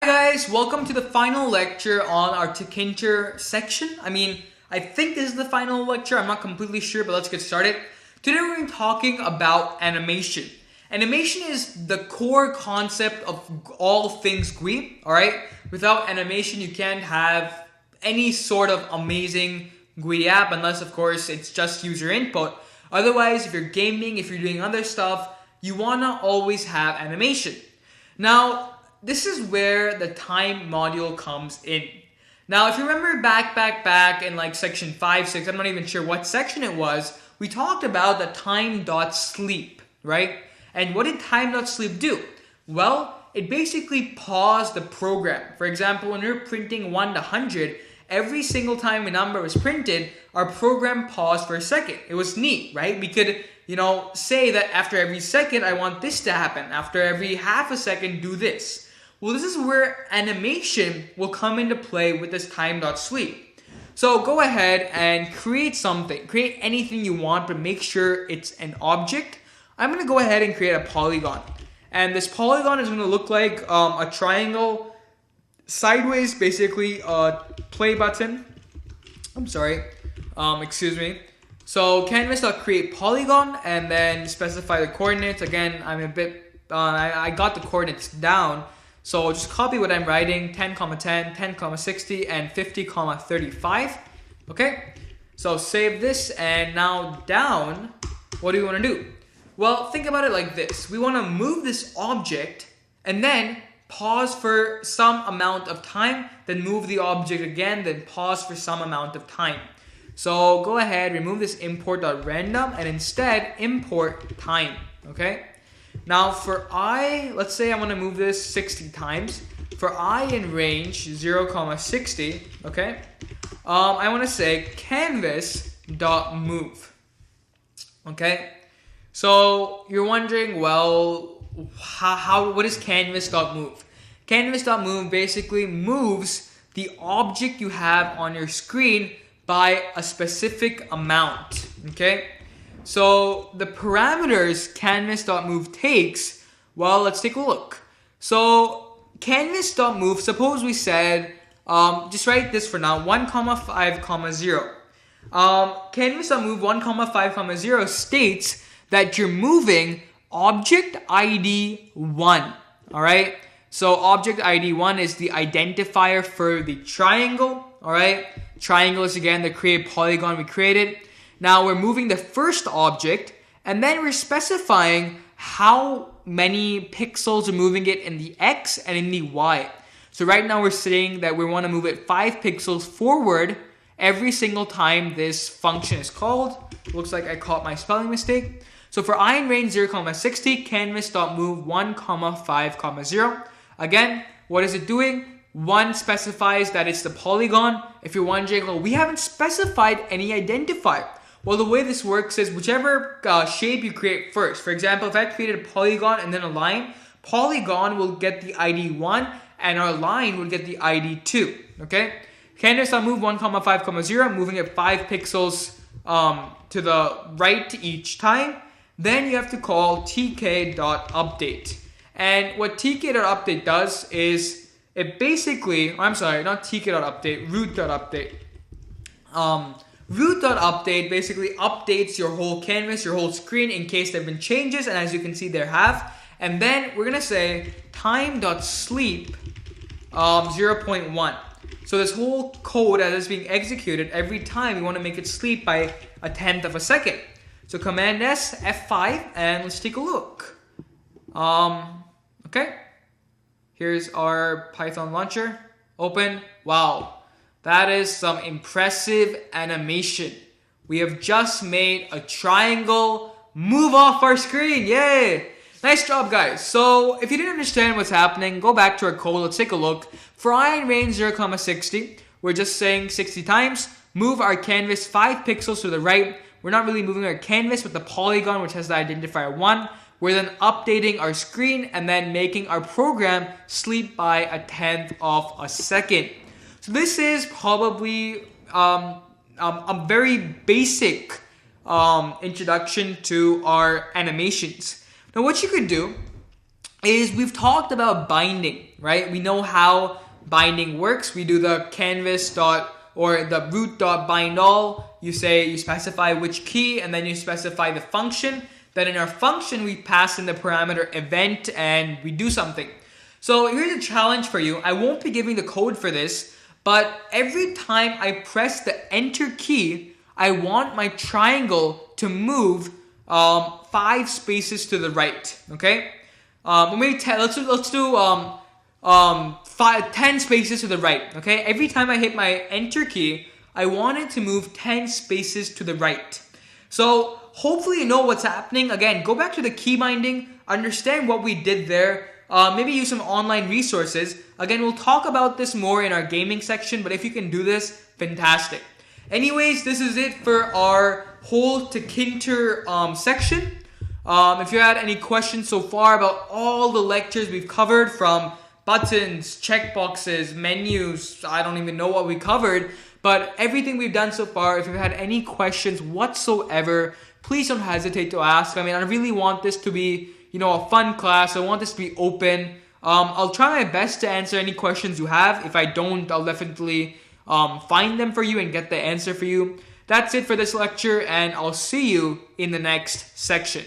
Guys, welcome to the final lecture on our Tkinter section. I think this is the final lecture. I'm not completely sure, but let's get started. Today we're going to be talking about animation. Animation is the core concept of all things GUI, alright? Without animation, you can't have any sort of amazing GUI app unless, of course, it's just user input. Otherwise, if you're gaming, if you're doing other stuff, you want to always have animation. Now, this is where the time module comes in. Now, if you remember back in like section 5, 6, I'm not even sure what section it was, we talked about the time.sleep, right? And what did time.sleep do? Well, it basically paused the program. For example, when we were printing 1 to 100, every single time a number was printed, our program paused for a second. It was neat, right? We could, say that after every second, I want this to happen. After every half a second, do this. Well, this is where animation will come into play with this time.sleep. So go ahead and create something. Create anything you want, but make sure it's an object. I'm going to go ahead and create a polygon. And this polygon is going to look like a triangle sideways, basically a play button. Excuse me. So canvas.create polygon and then specify the coordinates. Again, I got the coordinates down. So just copy what I'm writing, 10, 10, 10, 60, and 50, 35. Okay, so save this, and now down, what do we want to do? Well, think about it like this. We want to move this object, and then pause for some amount of time, then move the object again, then pause for some amount of time. So go ahead, remove this import.random, and instead import time, okay? Now for I, let's say I want to move this 60 times. For I in range 0, 60, okay? I want to say canvas.move, okay? So you're wondering, well, what is canvas.move? Canvas.move basically moves the object you have on your screen by a specific amount, okay? So the parameters canvas.move takes, well, let's take a look. So canvas.move, suppose we said, just write this for now, 1, 5, 0. Canvas.move 1, 5, 0 states that you're moving object ID 1, all right? So object ID 1 is the identifier for the triangle, all right? Triangle is, again, the create polygon we created. Now we're moving the first object, and then we're specifying how many pixels we're moving it in the X and in the Y. So right now we're saying that we want to move it 5 pixels forward every single time this function is called. Looks like I caught my spelling mistake. So for I in range 0, 60, canvas.move 1, 5, 0. Again, what is it doing? 1 specifies that it's the polygon. If you're wondering, well, we haven't specified any identifier. Well, the way this works is whichever shape you create first. For example, if I created a polygon and then a line, polygon will get the ID 1 and our line will get the ID 2. Okay? Canvas.move 1, 5, 0, moving it 5 pixels to the right each time. Then you have to call tk.update. And what tk.update does is it basically, not tk.update, root.update. Root.update basically updates your whole canvas, your whole screen in case there have been changes, and as you can see there have. And then we're going to say time.sleep 0.1. So this whole code as it's being executed, every time we want to make it sleep by 1/10 of a second. So Command S, F5, and let's take a look. Okay. Here's our Python launcher. Open. Wow. That is some impressive animation. We have just made a triangle move off our screen. Yay! Nice job, guys. So if you didn't understand what's happening, go back to our code. Let's take a look. For I in range 0, 60, we're just saying 60 times. Move our canvas 5 pixels to the right. We're not really moving our canvas with the polygon, which has the identifier 1. We're then updating our screen and then making our program sleep by 1/10 of a second. So this is probably a very basic introduction to our animations. Now what you could do is we've talked about binding, right? We know how binding works. We do the canvas dot or the root dot bind all. You specify which key, and then you specify the function. Then in our function, we pass in the parameter event, and we do something. So here's a challenge for you. I won't be giving the code for this, but every time I press the enter key, I want my triangle to move 5 spaces to the right. Okay, maybe 10. Let's do 10 spaces to the right. Okay, every time I hit my enter key, I want it to move 10 spaces to the right. So hopefully you know what's happening. Again, go back to the key binding, understand what we did there. Maybe use some online resources. Again, we'll talk about this more in our gaming section, but if you can do this, fantastic. Anyways, this is it for our whole Tkinter section. If you had any questions so far about all the lectures we've covered, from buttons, checkboxes, menus, I don't even know what we covered, but everything we've done so far, if you've had any questions whatsoever, please don't hesitate to ask. I mean, I really want this to be, a fun class. I want this to be open. I'll try my best to answer any questions you have. If I don't, I'll definitely find them for you and get the answer for you. That's it for this lecture, and I'll see you in the next section.